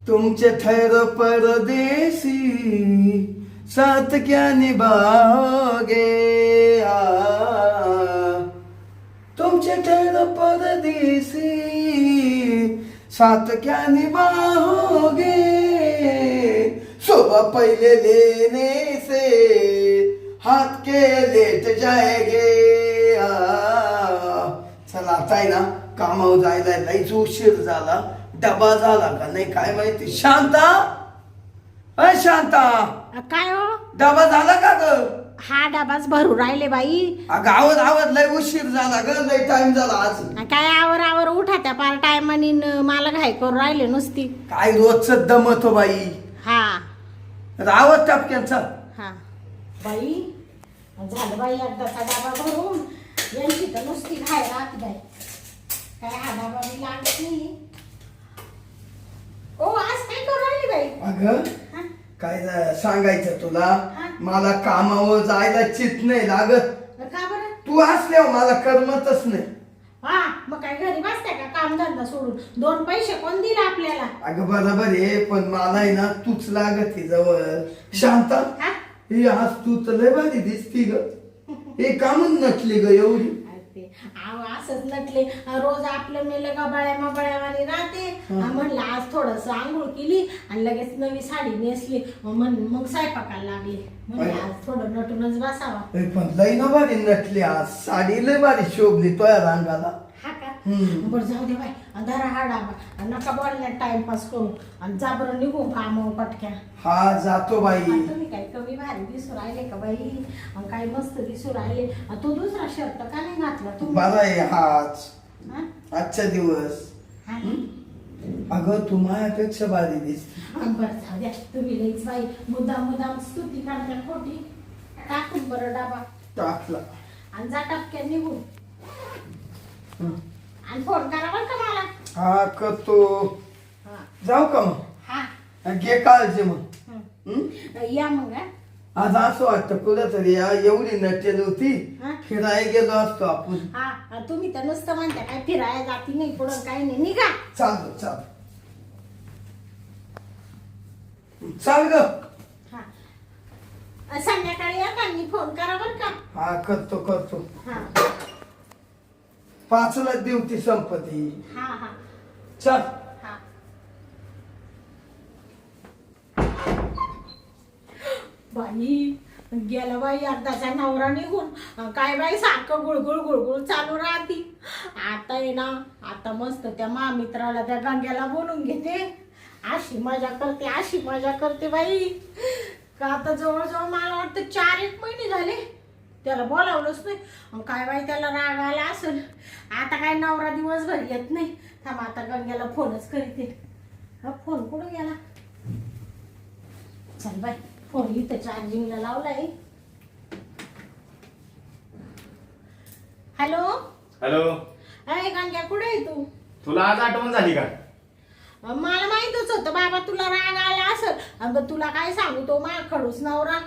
तुमचे ठहरो परदेसी साथ क्या निभाओगे तुमचे ठहरो परदेसी साथ क्या निभाओगे सुबह पहले लेने से हाथ के लेट जाएंगे चला आता आहे ना कामावर जायला लईच उशीर झाला डबा झाला का नाही काय माहिती शांता अय शांता काय हो डबा झाला का ग हा डबाच भरू राहिले बाई अगं आवड आवड लय उशीर झाला ग लय टाइम झाला आज काय आवर आवर उठा त्या पार टायमानी मला घाई करून राहिले नुसती काय रोजच दमतो बाई हा रावत टपक्यांचा हा बाई झालं बाई एकदाचा डबा भरून यांची तर नुसती घाय राहते बाई काय हा डबा मी लागत नाही ओ आज काय करू राहिली बाई अगं हा? काय सांगायचं तुला हा? मला कामावर जायला चित नाही लागत का बरं तू असल्यावर मला करमतच नाही हा मग काय घरी बसताय का काम धंदा सोडून दोन पैसे कोण दिले आपल्याला अगं बरोबर आहे पण मला आहे ना तूच लागत आहे जवळ शांता हा? ही आज तू तर लय भारी दिसती ग हे कामच नटली ग एवढी असंच नटले रोज आपलं मेलं गबाळ्या मबाळ्यावानी राहते म्हणलं आज थोडस आंघोळ केली आणि लगेच नवी साडी नेसली मग स्वयंपाकाला लागले म्हणजे आज थोडं नटूनच बसावा पण लय ना भारी नटली आज साडी लय भारी शोभली तुझ्या रंगाला हा का बरं जाऊ दे बाई धरा हा डाबा नका बोलण्यात टाइमपास करू आणि जा बरं निघू काम पटक्या हा जातो बाई तुम्ही काय कमी भारी दिसू राहिले का बाई काय मस्त दिसू राहिले तो दुसरा शर्ट का नाही घातला तुम्ही बरा आहे हाच हा? आजचा दिवस हा? अगं तू माझ्यापेक्षा भारी दिसते बरं जाऊ द्या तुम्ही लईच बाई मुद्दाम स्तुती करता खोटी टाकून बरं डाबा टाकला आणि जा टपक्या निघून आणि फोन करा बरं का मला हा करतो हा. जाऊ का मग हा घे काळजी मग या मग हा. आज असं वाटतं कुठं तरी एवढी नटेल होती हा? फिरायला गेलो असतो आपण हा तुम्ही तर नुसतं म्हणता काय फिरायला जाती नाही पुढं काही नाही निघा चालतो चाल ग हा संध्याकाळी या का मी फोन करा बरं का हा करतो हा 5ला ड्युटी संपती हा चल हा बाई गेला बाई अर्धाचा नवरा निघून काय बाई सारखं गुळगुळ चालू राहती आता आहे ना आता मस्त त्या महामित्राला त्या गंग्याला बोलून घेते अशी मजा करते बाई का आता जवळजवळ मला वाटतं 4-1 महिने झाले त्याला बोलावलंच नाही काय बाई त्याला राग आला असेल आता काय नवरा दिवसभर येत नाही थांब आता गंग्याला फोनच करीते हा फोन कुठं गेला चल बाई फोन इथं चार्जिंगला लावलाय हॅलो अरे गंग्या कुठे आहे तू तुला आज आठवण झाली का मला माहितच होतं बाबा तुला राग आला असेल अगं तुला काय सांगू तो मा खडूस नवरा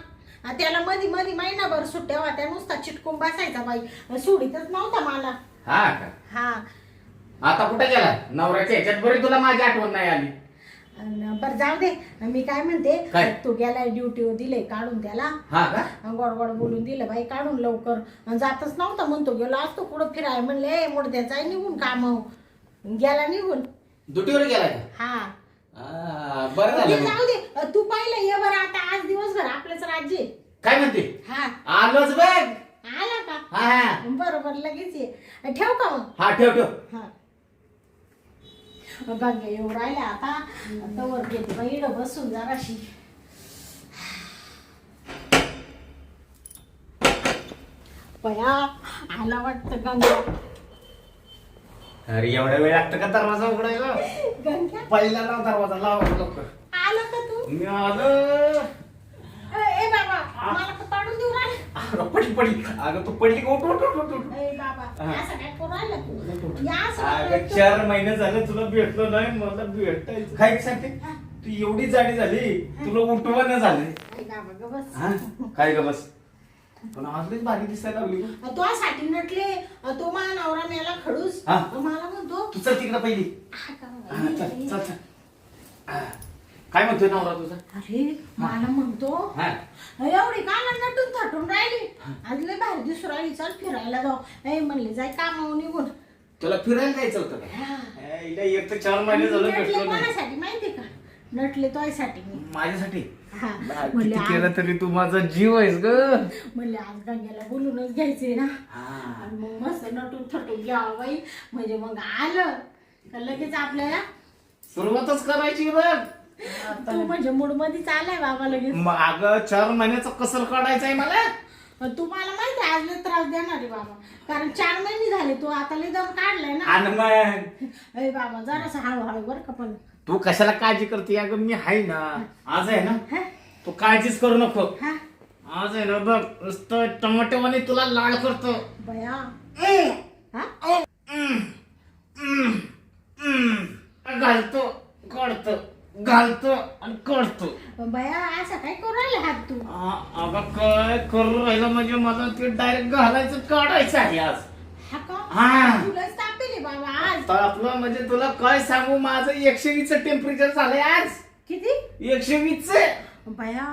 त्याला मध्ये महिनाभर सुट्ट्या होत्या नुसता चिटकून बसायचा बाई सोडीतच नव्हता मला हा का हा आता कुठे गेला नवऱ्याच्या ह्याच्यात बरी तुला माझी आठवण नाही आली बरं जाऊ दे मी काय म्हणते काय? तू गेलाय ड्युटीवर दिले काढून त्याला हा का गोड बोलून दिलं बाई काढून लवकर जातच नव्हता म्हणतो गेलो असतो कुठं फिराय म्हणले मुडद्याचा निघून काम गेला निघून दुटीवर गेला का हा बरं ते झालं मग. जाऊ दे तू पाहिलं ये बरं आता आज दिवसभर आपलंच राज्य आहे. काय म्हणते हा आलोच बघ आला का हा बरोबर लगेच ये ठेव का मग हा ठेव हा गंगे येऊ राहिल्या आता तवर घेते बाई इकडं बसून जराशी पया आला वाटतं गंगा अरे एवढा वेळ लागतं का दरवाजा उघडायला गंग्या पहिला लाव दरवाजा लाव लवकर आला का तू मी आलो ए बाबा मला का पाडून देऊ राहिला पडली अगं तू पडली का उठ ए बाबा असं काय करू राहिला तू या अगं असं 4 महिने झाले तुला भेटलो नाही मला भेटायचं काय सांगते तू एवढी जाडी झाली तुला उठवणं झाले ए बाबा ग बस हा काय ग बस पण आजलीच भारी दिसायला लागली तो साठी नटले तो मा नवरा मेला खडूस हा. मला म्हणतो तू चल तिकडे पहिली हा का हा, चल बाई? चल चल काय म्हणतोय नवरा तुझा? अरे मला म्हणतो हा. एवढी काला नटून थटून राहिली आज लय बाहेर दिसू राहिली चल फिरायला जाऊ म्हणले जाय कामावर निघून तुला फिरायला जायचं होतं का? हिला एक तर 4 महिने झालं नटले भेटलो नाही. कोणासाठी माहितीये का नटले तोयसाठी मी माझ्यासाठी हा किती म्हणले केलं तरी तू माझा जीव आहेस ग. म्हणले आज गंग्याला बोलूनच घ्यायचे ना हा. आणि मग मस्त नटून थटून घ्यावं बाई म्हणजे मग आलं का लगेच आपल्याला सुरुवातच करायची बघ. तू म्हणजे मूड मध्ये चालाय बाबा लगेच माग 4 महिन्याचा कसर काढायचा आहे मला. तू मला माहिती आहे आज लय त्रास देणार आहे बाबा कारण 4 महिने झाले तू आता लय दम काढलाय ना आणि मग अरे बाबा जरासं हळूहळू बरं का पण तू कशाला काळजी करते? अगं मी आहे ना. आज आहे ना हा? तू काळजीच करू नको. हा? आज आहे ना बघ नुसतं टमाटोवाने तुला लाळ करतो. बया हा? घालतो काढतो घालतो आणि काढतो. बया असं काय करू राहिले हात तू अगं काय करू राहिलं म्हणजे मला ते डायरेक्ट घालायचं काढायचं आहे आज. हा का हा. तुलाच तापेल आहे बाबा आज तर आपलं म्हणजे तुला काय सांगू माझं 120 टेम्परेचर झालंय आज. किती 120. बया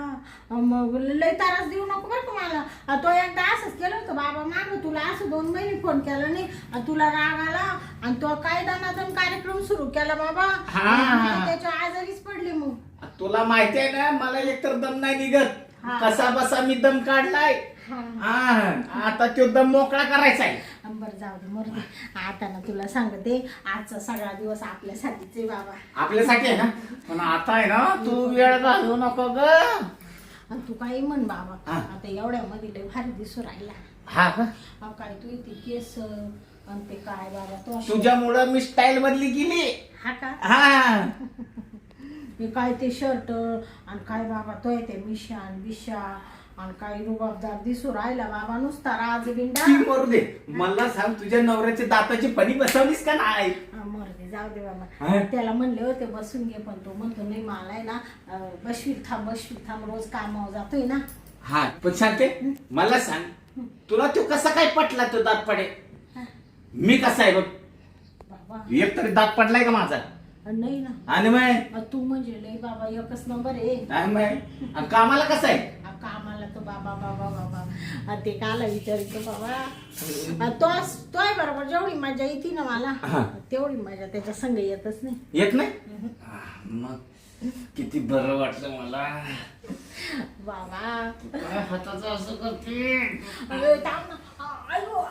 मग लय त्रास देऊ नको बरं का मला तो एकदा असंच केलं होतं बाबा माग तुला असं 2 महिने फोन केला नाही आणि तुला राग आला आणि तो काय दणादण कार्यक्रम सुरू केला बाबा हा. आणि त्याच्या आजारीच पडली मग तुला माहिती आहे ना मला एकतर दम नाही निघत. हा. कसा बसा मी दम काढलाय. हा. हा. आता तो दम मोकळा करायचा आहे. बरं जाऊ दे मरू दे आता ना तुला सांगते आजचा सगळा दिवस आपल्यासाठीच आहे बाबा आपल्यासाठी आहे ना. पण आता आहे ना तू वेळ घालवू नको ग. आणि तू काही म्हण बाबा हा. आता एवढ्यामध्ये लय भारी दिसू राहिला हा का? काय तू इथे केस आणि ते काय बाबा तो तुझ्यामुळं मी स्टाईल बदली गेली. हा का हा. हे काय ते शर्ट आणि काय बाबा तो ते मिशान बिशा आणि काही रुबाबदार दिसू राहिला बाबा नुसता राज बिंडा ती मरू दे. मला सांग तुझ्या नवऱ्याच्या दाताची फणी बसवलीस का नाही? मरू दे जाऊ दे बाबा हा? त्याला म्हणले होते बसून घे पण तो म्हणतो नाही मला आहे ना बसवीत थांब रोज कामावर जातोय ना हा पण सांगते मला सांग तुला तो कसा काय पटला तो दात पडे? मी कसा आहे बघ. बाबा एक तरी दात पडलाय का माझा? नाही ना आणि मग तू म्हणजे लय बाबा एकच नंबर आहे आणि मग आणि कामाला कसं आहे? कामाला तर बाबा बाबा बाबा ते काला विचारितो बाबा तोय बरोबर जेवढी मजा येते ना मला हा. तेवढी मजा त्याच्या संग येतच नाही येत नाही. मग किती बरं वाटलं मला. बाबा काय हाताचं असं करते? अरे थांब ना. आयो,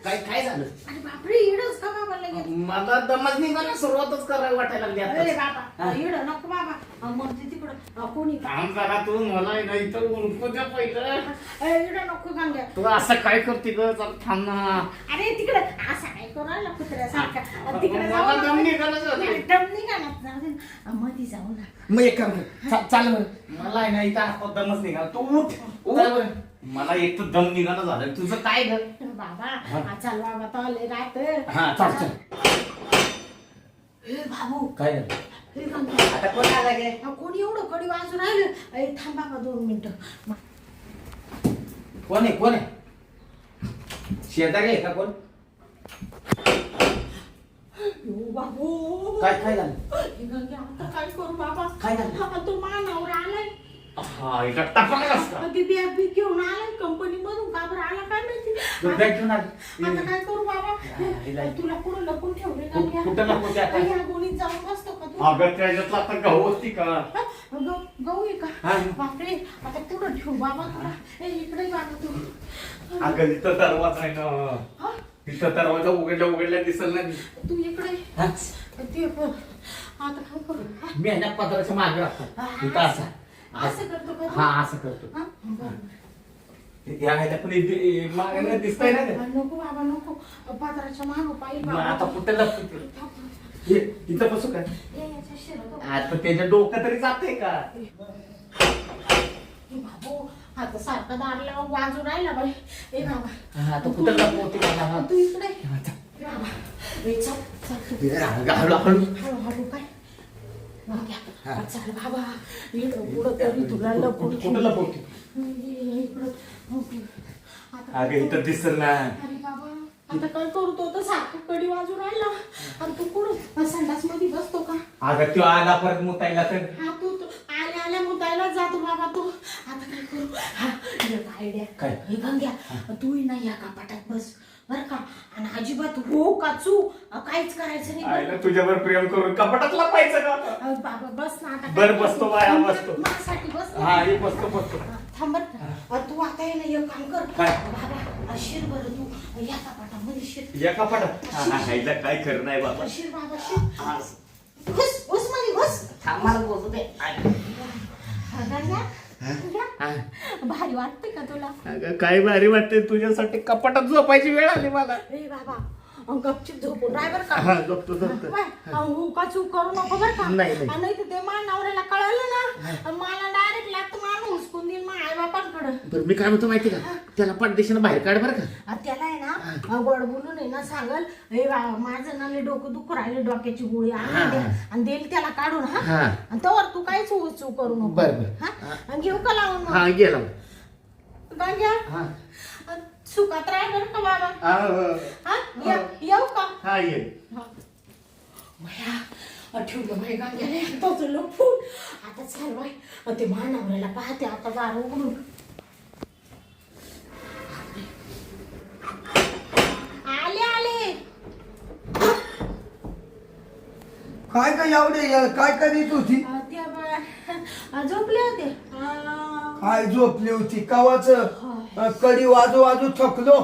काय काय झालं? अरे बापरे इडच का बाबा लगेच मला दमच निघाला सुरुवातच करायला वाटायला लागली अरे आता. बाबा इड नको बाबा मग ते तिकडं कोणी काम करा तू मला नाही तर उरकू द्या पहिलं. इड नको गांग्या तू असं काय करते ग? चल थांब ना. अरे तिकडे असा काय करू राहिला कुत्र्यासारखा तिकडे मला दम निघालाच होता. दम निघाला जाऊ दे ना. मध्ये जाऊ ना मग एक काम कर चाल बरं. मला आहे ना इथं हातात दमच निघाला. तू उठ उठ. मला एक तर दम निघाला झालं. तुझं काय ग? बाबा चल बाबा तो आले राहत हा चाल चल. भाऊ काय झालं? हे गांग्या. आता कोण आला गे? कोणी एवढं कडी वाजून राहिलं अरे थांब बाबा 2 मिनिटं कोण आहे कोण आहे? शेजारी आहे का कोण? बाबू काय काय झालं? हे गांग्या, आता काय करू बाबा काय झालं? हा, तो मानावर आलाय हा इथं टपकला असता. ती बॅग बी घेऊन आलाय कंपनी मधून का बरं आला काय माहिती तू बॅग घेऊन आली? आता काय करू बाबा हिला- तुला कुठं लपून ठेवले कुठं लपवते आता? या गोणीत जाऊन बसतो का तू अगं त्याच्यातला आता गहू होती का? गहू आहे का हा. बापरे आता कुठं ठेवू बाबा तुला इकडे बाबा तू अगं इथं दरवाजा आहे ना. हा? इथं दरवाजा उघडल्या दिसल ना. तू इकडे हा? ते पण. आता काय करू हा? मी आहे ना पदराच्या मागे राहतो. इथं असा असं करतो का तू? हा असं करतो. हा? बरं. या ह्याला पण मागे दिसतंय ना ते. नको बाबा नको पात्राच्या मागं पाहिजे मग आता कुठे लपतो? ये, इथं बसू काय? याच्या शिरतो आता त्याच्या डोकं तरी जाते का? बाबू आता सारखा दारला वाजू राहिला बाई ए बाबा हा, आता कुठं लपवते मला? तू इकडे ए बाबा ए चल चल हळू हळू काय घ्या चल बाबा इकडं पुढं तरी तुला लपून कुठं लपवते? इकडं आता अगं इथं दिसल ना. अरे बाबा आता काय करू तो तर सारखं कडी वाजू राहिला आणि तू कुठं संडास मध्ये बसतो का? अगं तो आला परत मुतायला तर हा तू आल्या आल्या मुतायला जातो बाबा तू. आता काय करू? हा एक आयडिया. काय? हे गंग्या तू ना या कपाटात बस बर का, आणि अजिबात हो का चू काहीच करायचं नाही. आईला तुझ्यावर प्रेम करून कपाटात लपायचं का आता? बाबा बस ना आता. बरं, बसतो बाया, बसतो. माझ्यासाठी बस ना. हा ये बसतो. थांब बरं का. तू आता ये ना एक काम कर काय? बाबा शिर बरं तू या कपाटामध्ये शिर. या कपाटात आईला काय खरं नाही बाबा. शिर बाबा शिर. बस बस मध्ये बस. थांबाला बोलतो ते. गंग्या भारी वाटते का तुला? अगं काय भारी वाटते तुझ्यासाठी कपाटात झोपायची वेळ आली मला. ए बाबा गपचिप झोपून ड्रायव्हर का हा झोपतो. का चूक करू नको बरं का. नाही. नाही तर ते माझ्या नवऱ्याला कळलं ना मला डायरेक्ट लात मारून हुसकून देईल माझ्या आई बापांकडे. बरं मी काय म्हणतो माहिती का, त्याला पडदेशीनं बाहेर काढ बरं का. त्याला आहे ना गोड बोलून आहे ना सांगल हे माझं ना लय डोकं दुखू राहिले, डोक्याची गोळी आणि देईल त्याला काढून. हा आणि तोवर तू काहीच चूक करू नको. बरं. हा घेऊ का लावून मग? हा गेला. गंग्या सुखात राह बरं का बाबा. हा येऊ का? हा ये. ठेवलं बाई गांग्याने तोचलं फूल. आता चाल बाई ते मानावऱ्याला पाहते आता दार उघडून. आले काय काय एवढे काय करीत होती? त्या झोपले होते. काय झोपली होती कवाच? कडी वाजू वाजू थकलो.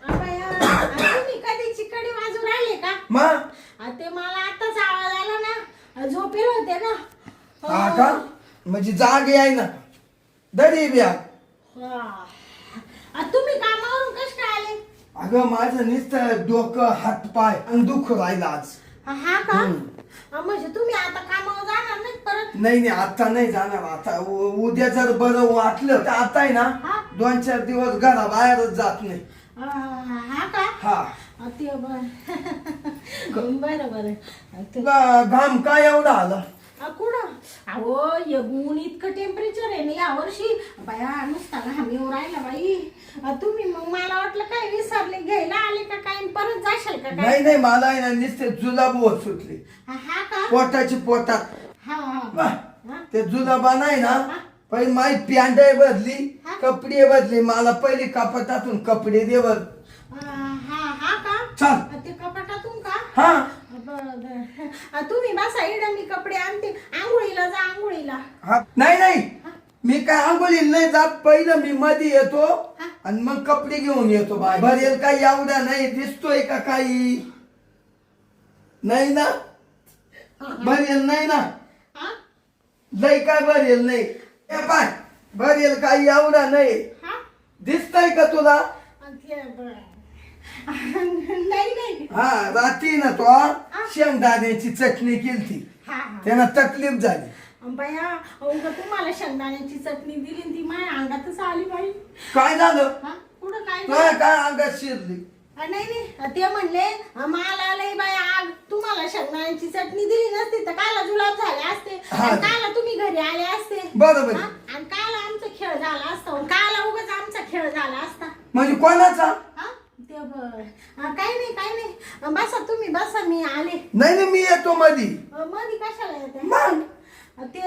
तुम्ही कधीची कडी वाजू राहिले का? मग ते मला आताच आवाज आला ना, झोपेल होते ना. हा का? म्हणजे जाग आहे ना. दरी ब्या. तुम्ही कामावरून कस काय आले? अगं माझं नुसतं डोकं हात पाय अंग दुखू राहिला आज. हा का? म्हणजे तुम्ही आता कामावर जाणार नाही परत? नाही आता नाही जाणार. आता उद्या जर बरं वाटलं तर आता आहे ना 2-4 दिवस घराबाहेरच जात नाही. हा का? हा ते बरं. घाम काय एवढा आला? कुठं? अहो ऊन इतकं टेम्परेचर आहे ना या वर्षी बाया, नुसता घाम येऊ राहिला बाई. तुम्ही मग मला वाटलं काय विसरले, घ्यायला आले का काय परत जाशाल का काय? नाही मला आहे ना नुसते जुलाब होत सुटले हा का? पोटाची पोटात. हा ते जुलाबा नाही ना पहिले माझी पॅन्ट बदली, कपडे बदली. मला पहिले कपाटातून कपडे दे बर. हा का? चाल. ते कपाटातून का? हा तुम्ही बसा इकडं, मी कपडे आणते. आंघोळीला जा आंघोळीला. नाही मी काय आंघोळीला नाही जात. पहिलं मी मध्ये येतो आणि मग कपडे घेऊन येतो. बाय भरेल काही एवढा नाही दिसतोय का काही? नाही ना भरेल नाही ना. लय काय भरेल नाही. पाय भरेल काही एवढा नाही. दिसतंय का तुला? नाही. हा रात्री ना तो शेंगदाण्याची चटणी केलती, त्यांना तकलीफ झाली. बया तुम्हाला शेंगदाण्याची चटणी दिली ती माझ्या अंगातच आली बाई. काय झालं? कुठं काय काय अंगात शिरली? नाही ते म्हणले मला लई बाई आग, तुम्हाला शेंगदाण्याची चटणी दिली नसती तर काला जुलाब झाले असते, काला तुम्ही घरी आले असते. बरोबर. आणि काला आमचा खेळ झाला असता, काला उगाच आमचा खेळ झाला असता. म्हणजे कोणाचा? ते काही नाही. बसा तुम्ही बसा, मी आले. नाही मी येतो मधी. मधी कशाला येते? मग ते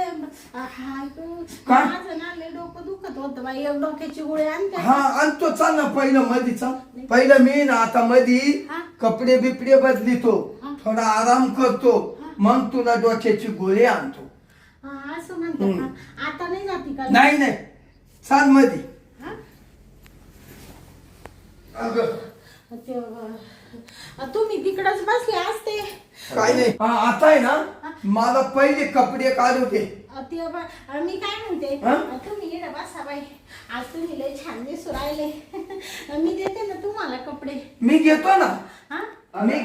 माझं ना लय डोकं दुखत होतं बाई, एक डोक्याची गोळी आणते. हा आणतो. चाल ना पहिलं मधी चाल. पहिलं मी ना आता मधी कपडे बिपडे बदलितो, थोडा आराम करतो, मग तुला डोक्याची गोळी आणतो. असं म्हणतो का? आता नाही जाती का? नाही चाल मधी. तुम्ही तिकडच बसले असते. काय नाही. आता आहे ना मला पहिले कपडे काढू दे. मी काय म्हणते, तुम्ही इकडे बसा बाई. आज तुम्ही लय छान दिसू राहिले. मी देते ना तुम्हाला कपडे. मी घेतो ना. मी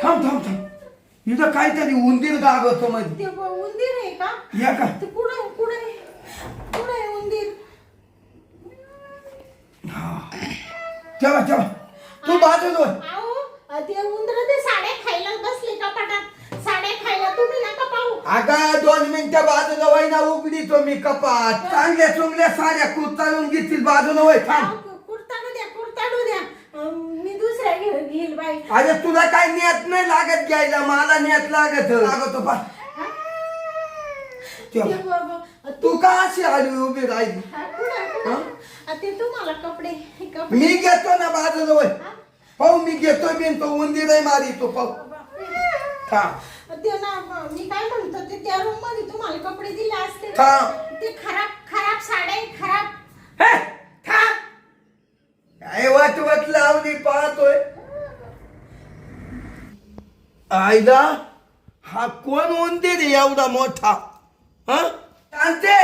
थांब इथं काहीतरी उंदीर गागवतो मध्ये. ते उंदीर आहे का? या का? ते कुठे उंदीर? ठेवा तू बाजूला. अहो ते उंदर ते साड्या खायला बसले कपाटात. साड्या खायला तुम्ही नका पाहू. अगं 2 मिनिटं बाजूला वयना उघडीतो मी कपाट. चांगल्या चुंगल्या साड्या कुर्ताळून घेतील बाजूला वय थांब. कुर्ताडू द्या कुर्ताडू द्या. मी दुसऱ्या घेईल बाई. अरे तुला काय नेत नाही लागत घ्यायला, मला नेत लागतो पा. तू का अशी आली उभी राहिली? ते तुम्हाला कपडे मी घेतो ना बाजूला वय पाहू. मी घेतो बिन तो उंदीर मारितो पाहू. ते ना मी काय म्हणतो ते त्या रूम मध्ये तुम्हाला कपडे दिले असते. ते खराब खराब साड्या खराब. काय वाट लावली पाहतोय. आईला हा कोण उंदीर एवढा मोठा? शांते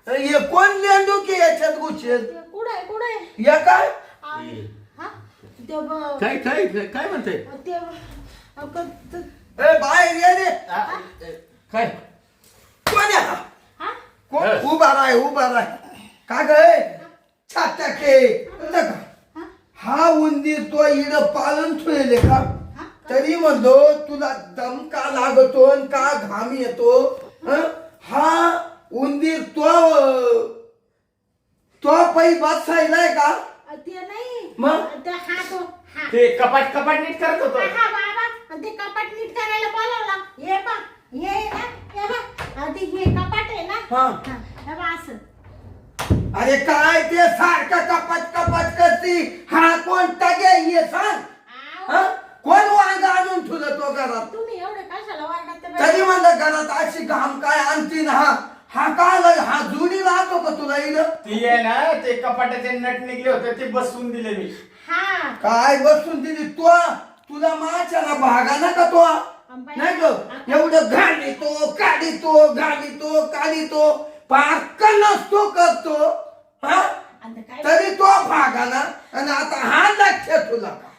हे कोण लेंडू की याच्यात गुचेल? कुठे या काय काय काय काय म्हणते? बाहेर ये रे. काय कोण आहे हा? कोण उभा राय का गय छात्या के हा उंदीर तो इड पालन ठेवले का? तरी म्हणतो तुला दम का लागतो आणि का घाम येतो? हा उंदीर तो पै बसायलाय का? ते नाही मग? ते कपाट नीट करत होतो. हा बाबा ते कपाट नीट करायला बोलावला. हे बा हे ना हे बा आधी हे कपाट आहे ना. हे बा असं. अरे काय ते सारखं कपाट करती? हा कोणता गे ये सांग. कोण वांग आणून ठेवलं तो घरात? तुम्ही एवढे कशाला वाटत? तरी म्हणलं घरात अशी घाम काय आणती ना. हा काय हा जुडी राहतो का तुला इड? ती आहे ना ते कपाटाचे नट निघले होते ते बसवून दिले मी. काय बसून दिली तुला माझ्या ना भागा ना का तो? नाही ग एवढं काढितो पार्क नसतो करतो. तरी तो भागा ना. आणि आता हा लक्ष तुला का?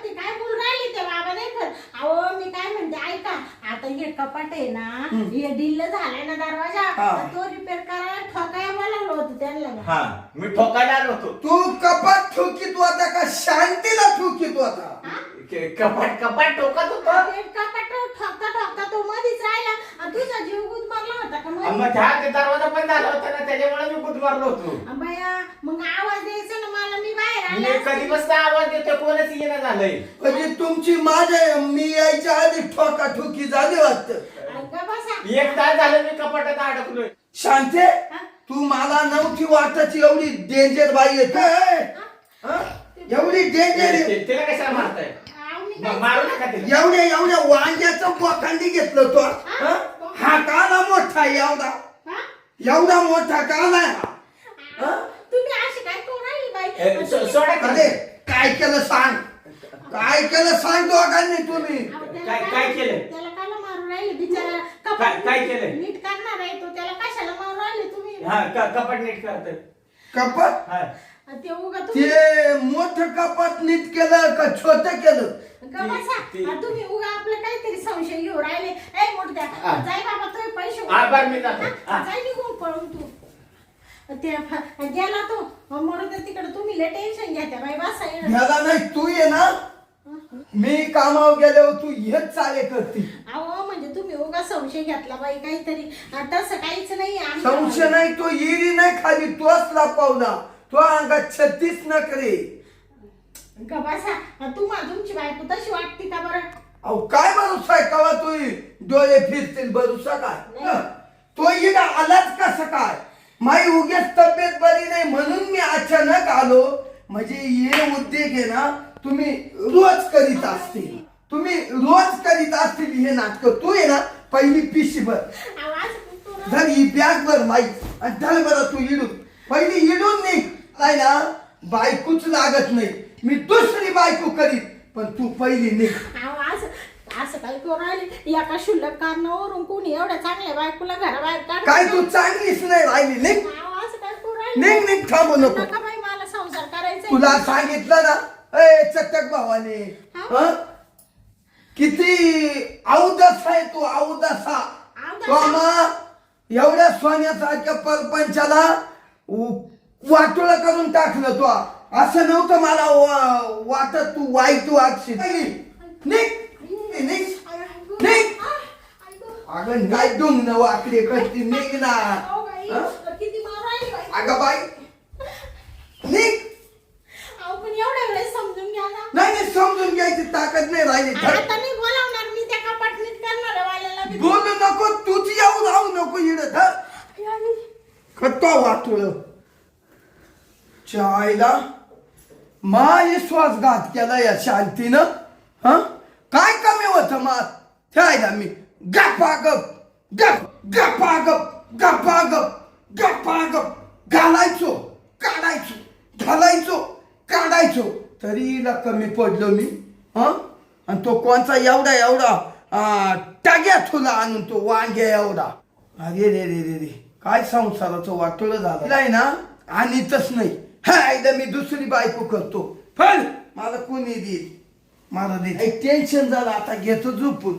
ते काय बोल राहिली ते बाबा नाही कर. अहो मी काय म्हणते ऐका. आता हे कपाट आहे ना हे ढिल्ल झालाय ना दरवाजा. तो रिपेअर करायला ठोकायला बोलावलं होतं त्यांना. मी ठोकायला आलो होतो. तू कपाट ठोकीत होता का शांतीला ठोकीत होता? कपाट ठोकत होतो. कपाट ठोकता तो मध्येच राहिला. तुझा जीव गुदमारला होता का? मग ते दरवाजा बंद झाला होता ना त्याच्यामुळे मी गुदमारलो होतो. बाया मग आवाज द्यायचा ना मला. मी बाहेर मी आले. कधी बसता आवाज देतो कोणच येणं झालंय. म्हणजे तुमची मी यायच्या आधी ठोकी झाली वाटत. एक तास झालं मी कपाटात अडकलोय. शांते तू मला नव्हती वाटायची एवढी डेंजर बाई येते. एवढी डेंजर तिला कशाला मारताय? मारू नका तिला. एवढ्या वांग्याचं बोखांडी घेतलं तो. हा काला मोठा एवढा मोठा काला हा. तुम्ही अशी काय करू राहिली बाई? सोडा अरे काय केलं सांग दोघांनी तुम्ही? काय केलं? त्याला काला मारू राहिले बिचारा? काय केलं? नीट करणार आहे तो. त्याला कशाला मारू राहिले तुम्ही? कपाट नीट करतोय. कपाट ते उगा ते मोठं कपाट नीट केलं का छोट केलं? तुम्ही उगा आपलं काहीतरी संशय घेऊ राहिले. ए मोठ्या जाय बाबा तुम्ही पैसे आभार मी जातो. जाय निघून पळून तू. ते गेला तो म्हणून तिकडे तुम्ही लय टेन्शन घ्या बाई. बसा ह्याला नाही तू ये ना. मी कामावर गेल्यावर तू हेच चाले करते. अहो म्हणजे तुम्ही उगा संशय घेतला बाई काहीतरी. तसं काहीच नाही. संशय नाही. तो येरी नाही खाली तोच लापावला. तो अंगात 36 नखरे. बसा तुमची बायको तशी वाटते का बरं? अहो काय भरोसा आहे कवा तू डोळे फिरतील भरोसा काय? तो इकडे आलाच कसं काय? माई उगेच तब्येत बरी नाही म्हणून मी अचानक आलो. म्हणजे हे उद्योग आहे ना तुम्ही रोज करीत असतील हे नाटक. तू आहे ना पहिली पिशी भर धर ही बॅग भर माई आणि धर बरं तू इडून पहिली इडून नाही ना बायकोच लागत नाही. मी दुसरी बायको करीत पण तू पहिली निघ. असं काही करू राहिली एका शुल्लक कारणावरून कोणी एवढ्या चांगल्या बायकोला घराबाहेर काढ. काय तू चांगलीच नाही राहिली. निघ असं काय करू राहिली? निघ थांबू नको. बाई मला संसार करायचा. तुला सांगितलं ना ए चटक भावाने किती अवदस आहे तू. अवदसा एवढ्या सोन्यासारख्या परपंचाला वाटोळं करून टाकलं तो. असं नव्हतं मला वाटत तू वाईट वागशील निघ निघ निघ अगं काय डुंग न वाकडे करते निघ ना अहो बाई, हं? किती मारू राहिली बाई. अगं बाई निघ अहो पण एवढ्या वेळेस समजून घ्या ना. नाही नाही समजून घ्यायची ताकद नाही राहिली आता मी बोलावणार, मी त्या कपाटणीत करणार आहे वाल्याला बी. बोलू नको तूच येऊ राहू नको इड आणि कट्टा वाटुळ चायला माय श्वासघात केला या शांतीनं हा काय कमी होतं मात ठेवायला मी गप्पागप गप्पागप घालायचो काढायचो तरी हिला कमी पडलो मी हा आणि तो कोणचा एवढा टाग्या तुला आणून तो वांग्या एवढा अरे रे रे रे रे काय संसाराचं वाटोळं झालं तिला आहे ना आणीतच नाही हा एकदा मी दुसरी बायको करतो फल मला कोणी देईल मला दे टेन्शन झालं आता घेतो झोपून